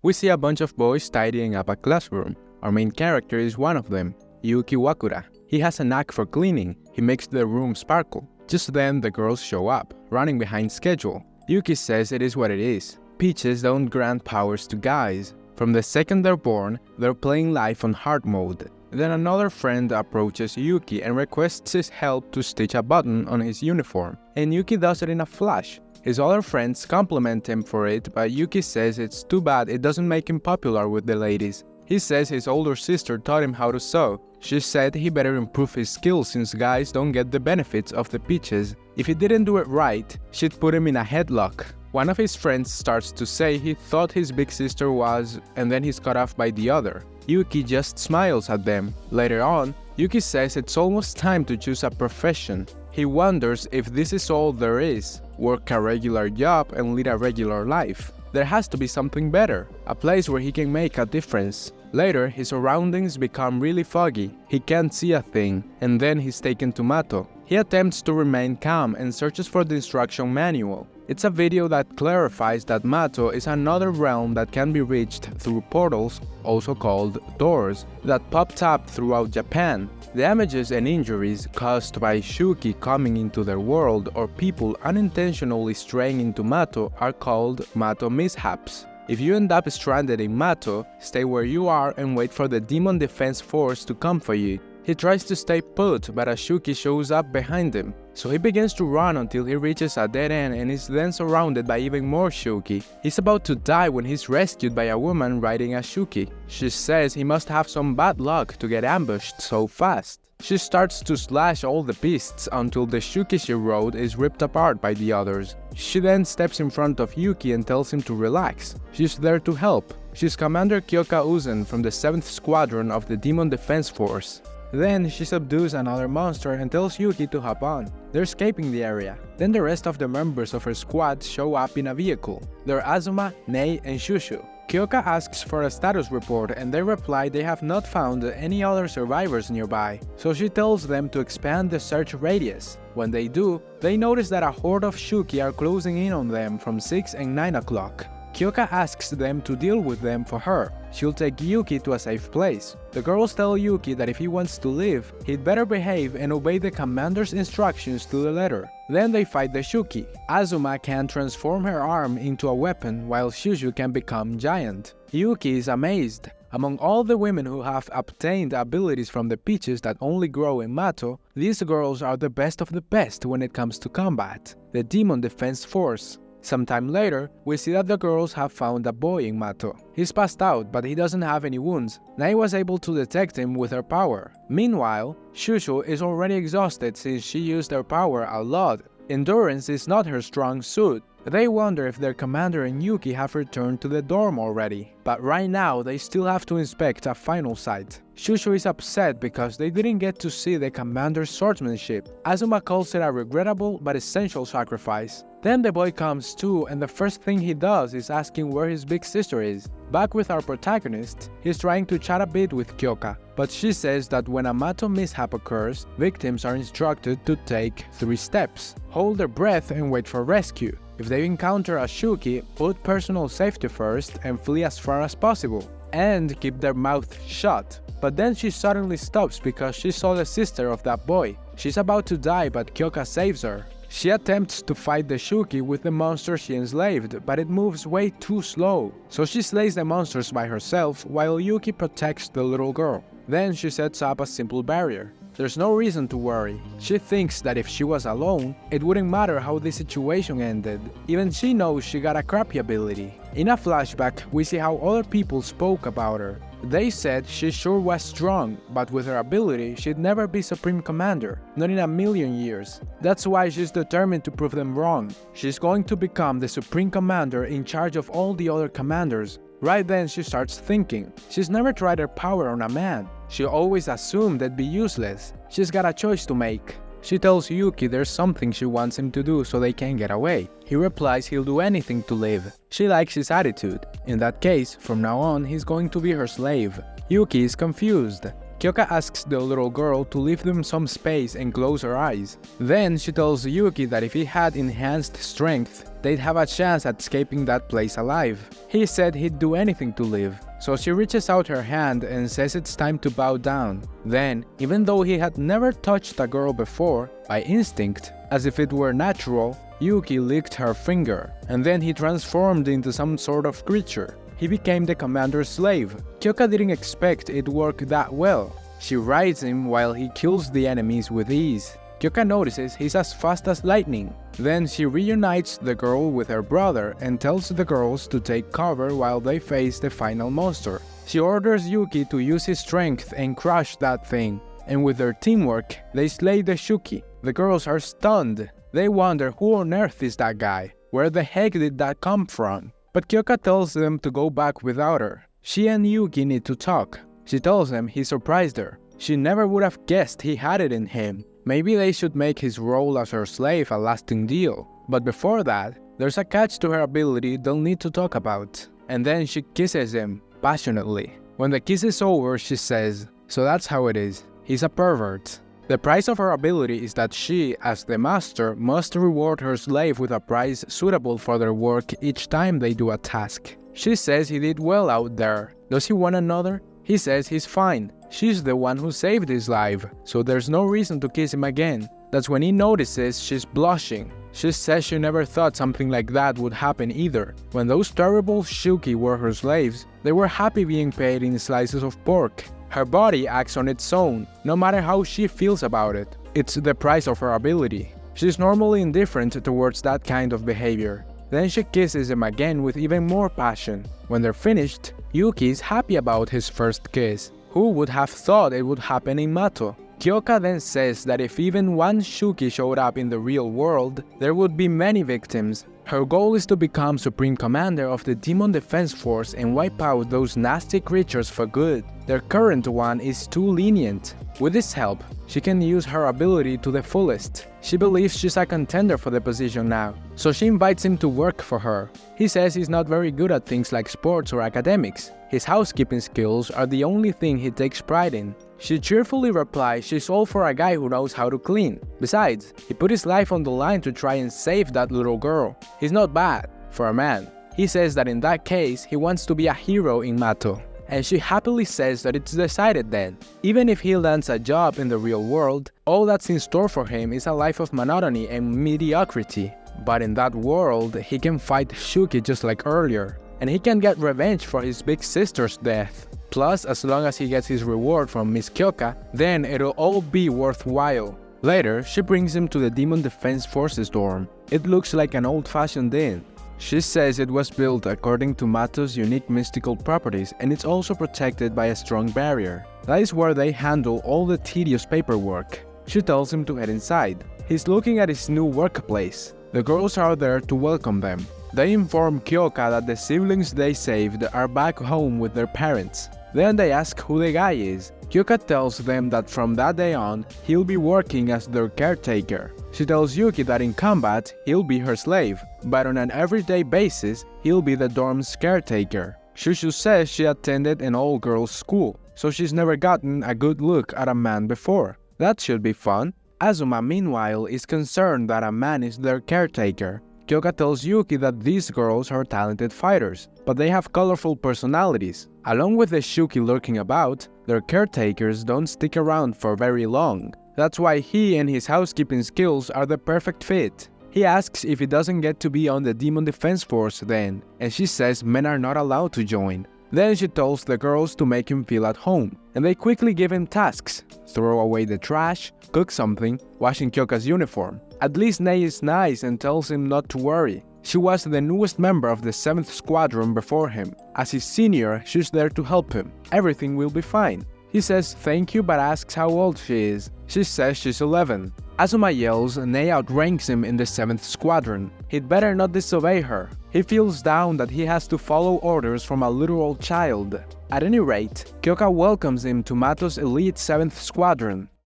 We see a bunch of boys tidying up a classroom. Our main character is one of them, Yuki. He has a knack for cleaning. He makes the room sparkle. Just then, the girls show up, running behind schedule. Yuki says it is what it is. Peaches don't grant powers to guys. From the second they're born, they're playing life on hard mode. Then another friend approaches Yuki and requests his help to stitch a button on his uniform, and Yuki does it in a flash. His other friends compliment him for it, but Yuki says it's too bad it doesn't make him popular with the ladies. He says his older sister taught him how to sew. She said he better improve his skills since guys don't get the benefits of the peaches. If he didn't do it right, she'd put him in a headlock. One of his friends starts to say he thought his big sister was, and then he's cut off by the other. Yuki just smiles at them. Later on, Yuki says it's almost time to choose a profession. He wonders if this is all there is, work a regular job and lead a regular life. There has to be something better, a place where he can make a difference. Later, his surroundings become really foggy. He can't see a thing, and then he's taken to Mato. He attempts to remain calm and searches for the instruction manual. It's a video that clarifies that Mato is another realm that can be reached through portals, also called doors, that popped up throughout Japan. Damages and injuries caused by Shuki coming into their world or people unintentionally straying into Mato are called Mato mishaps. If you end up stranded in Mato, stay where you are and wait for the Demon Defense Force to come for you. He tries to stay put, but a Shuki shows up behind him. So he begins to run until he reaches a dead end and is then surrounded by even more Shuki. He's about to die when he's rescued by a woman riding a Shuki. She says he must have some bad luck to get ambushed so fast. She starts to slash all the beasts until the Shuki she rode is ripped apart by the others. She then steps in front of Yuki and tells him to relax. She's there to help. She's Commander Kyoka Uzen from the 7th Squadron of the Demon Defense Force. Then she subdues another monster and tells Yuki to hop on. They're escaping the area. Then the rest of the members of her squad show up in a vehicle. They're Azuma, Nei, and Shushu. Kyoka asks for a status report and they reply they have not found any other survivors nearby, so she tells them to expand the search radius. When they do, they notice that a horde of Shuki are closing in on them from 6 and 9 o'clock. Kyoka asks them to deal with them for her. She'll take Yuki to a safe place. The girls tell Yuki that if he wants to live, he'd better behave and obey the commander's instructions to the letter. Then they fight the Shuki. Azuma can transform her arm into a weapon while Shushu can become giant. Yuki is amazed. Among all the women who have obtained abilities from the peaches that only grow in Mato, these girls are the best of the best when it comes to combat. The Demon Defense Force. Sometime later, we see that the girls have found a boy in Mato. He's passed out, but he doesn't have any wounds. Nai was able to detect him with her power. Meanwhile, Shushu is already exhausted since she used her power a lot. Endurance is not her strong suit. They wonder if their commander and Yuki have returned to the dorm already, but right now they still have to inspect a final site. Shushu is upset because they didn't get to see the commander's swordsmanship. Azuma calls it a regrettable but essential sacrifice. Then the boy comes to, and the first thing he does is asking where his big sister is. Back with our protagonist, he's trying to chat a bit with Kyoka, but she says that when a Mato mishap occurs, victims are instructed to take 3 steps. Hold their breath and wait for rescue. If they encounter a Shuki, put personal safety first and flee as far as possible. And keep their mouth shut. But then she suddenly stops because she saw the sister of that boy. She's about to die, but Kyoka saves her. She attempts to fight the Shuki with the monster she enslaved, but it moves way too slow. So she slays the monsters by herself while Yuki protects the little girl. Then she sets up a simple barrier. There's no reason to worry. She thinks that if she was alone, it wouldn't matter how the situation ended. Even she knows she got a crappy ability. In a flashback, we see how other people spoke about her. They said she sure was strong, but with her ability, she'd never be Supreme Commander, not in a million years. That's why she's determined to prove them wrong. She's going to become the Supreme Commander in charge of all the other commanders. Right then she starts thinking. She's never tried her power on a man. She always assumed they'd be useless. She's got a choice to make. She tells Yuki there's something she wants him to do so they can get away. He replies he'll do anything to live. She likes his attitude. In that case, from now on, he's going to be her slave. Yuki is confused. Kyoka asks the little girl to leave them some space and close her eyes. Then she tells Yuki that if he had enhanced strength, they'd have a chance at escaping that place alive. He said he'd do anything to live, so she reaches out her hand and says it's time to bow down. Then, even though he had never touched a girl before, by instinct, as if it were natural, Yuki licked her finger, and then he transformed into some sort of creature. He became the commander's slave. Kyoka didn't expect it worked that well. She rides him while he kills the enemies with ease. Kyoka notices he's as fast as lightning. Then she reunites the girl with her brother and tells the girls to take cover while they face the final monster. She orders Yuki to use his strength and crush that thing, and with their teamwork, they slay the Shuki. The girls are stunned. They wonder who on earth is that guy? Where the heck did that come from? But Kyoka tells them to go back without her. She and Yuki need to talk. She tells him he surprised her. She never would have guessed he had it in him. Maybe they should make his role as her slave a lasting deal. But before that, there's a catch to her ability they'll need to talk about. And then she kisses him, passionately. When the kiss is over, she says, "So that's how it is. He's a pervert." The price of her ability is that she, as the master, must reward her slave with a prize suitable for their work each time they do a task. She says he did well out there. Does he want another? He says he's fine. She's the one who saved his life, so there's no reason to kiss him again. That's when he notices she's blushing. She says she never thought something like that would happen either. When those terrible Shuki were her slaves, they were happy being paid in slices of pork. Her body acts on its own, no matter how she feels about it. It's the price of her ability. She's normally indifferent towards that kind of behavior. Then she kisses him again with even more passion. When they're finished, Yuki is happy about his first kiss. Who would have thought it would happen in Mato? Kyoka then says that if even one Shuki showed up in the real world, there would be many victims. Her goal is to become Supreme Commander of the Demon Defense Force and wipe out those nasty creatures for good. Their current one is too lenient. With this help, she can use her ability to the fullest. She believes she's a contender for the position now, so she invites him to work for her. He says he's not very good at things like sports or academics. His housekeeping skills are the only thing he takes pride in. She cheerfully replies she's all for a guy who knows how to clean. Besides, he put his life on the line to try and save that little girl. He's not bad, for a man. He says that in that case, he wants to be a hero in Mato. And she happily says that it's decided then. Even if he lands a job in the real world, all that's in store for him is a life of monotony and mediocrity. But in that world, he can fight Shuki just like earlier. And he can get revenge for his big sister's death. Plus, as long as he gets his reward from Miss Kyoka, then it'll all be worthwhile. Later, she brings him to the Demon Defense Forces dorm. It looks like an old-fashioned inn. She says it was built according to Mato's unique mystical properties, and it's also protected by a strong barrier. That is where they handle all the tedious paperwork. She tells him to head inside. He's looking at his new workplace. The girls are there to welcome them. They inform Kyoka that the siblings they saved are back home with their parents. Then they ask who the guy is. Kyoka tells them that from that day on, he'll be working as their caretaker. She tells Yuki that in combat, he'll be her slave, but on an everyday basis, he'll be the dorm's caretaker. Shushu says she attended an all-girls school, so she's never gotten a good look at a man before. That should be fun. Azuma, meanwhile, is concerned that a man is their caretaker. Kyoka tells Yuki that these girls are talented fighters, but they have colorful personalities. Along with the Shuki lurking about, their caretakers don't stick around for very long. That's why he and his housekeeping skills are the perfect fit. He asks if he doesn't get to be on the Demon Defense Force then, and she says men are not allowed to join. Then she tells the girls to make him feel at home, and they quickly give him tasks. Throw away the trash, cook something, washing Kyoka's uniform. At least Nei is nice and tells him not to worry. She was the newest member of the 7th Squadron before him. As his senior, she's there to help him. Everything will be fine. He says thank you but asks how old she is. She says she's 11. Azuma yells Nei outranks him in the 7th Squadron. He'd better not disobey her. He feels down that he has to follow orders from a literal child. At any rate, Kyoka welcomes him to Mato's elite 7th Squadron.